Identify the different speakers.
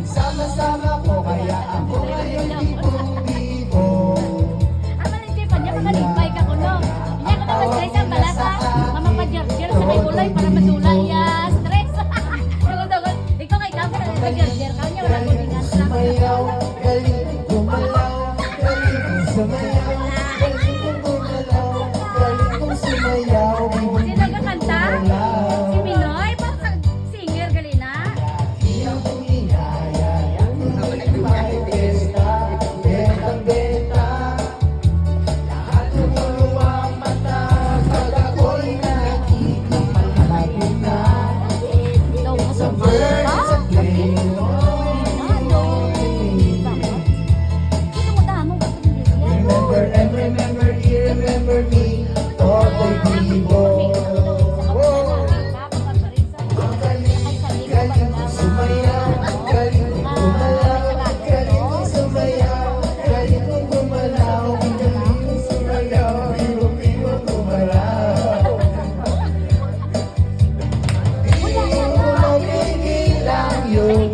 Speaker 1: Nagsama-sama po kaya ako ngayon bibo-bibo.
Speaker 2: Ama ng tipan niya, makalipay ka ko, no? Inya ka naman stress ang balasa. Mama pa jer-jer sa may gulay para madula ya. Stress. Tugod-tugod. Ikaw kay ka, para nag-jer-jer ka niya. Wala ko dingan sa.
Speaker 1: Sumayaw, galing gumalaw, galing sumayaw, galing gumalaw, galing sumayaw.
Speaker 2: Sino ka kanta? Si Minoy? Parang singer galina?
Speaker 1: Iyang inaya, may pesta, betang-beta. Lahat lumuluwang mata, pag ako'y nakikita, malapit na.
Speaker 2: Daw ko sa
Speaker 1: Birds of play, remember and remember, you remember me, Totoy Bibo. Galing sumayaw, galing gumalaw, galing sumayaw, galing gumalaw, galing sumayaw, bibo-bibo gumalaw. Di mo mapigilan yung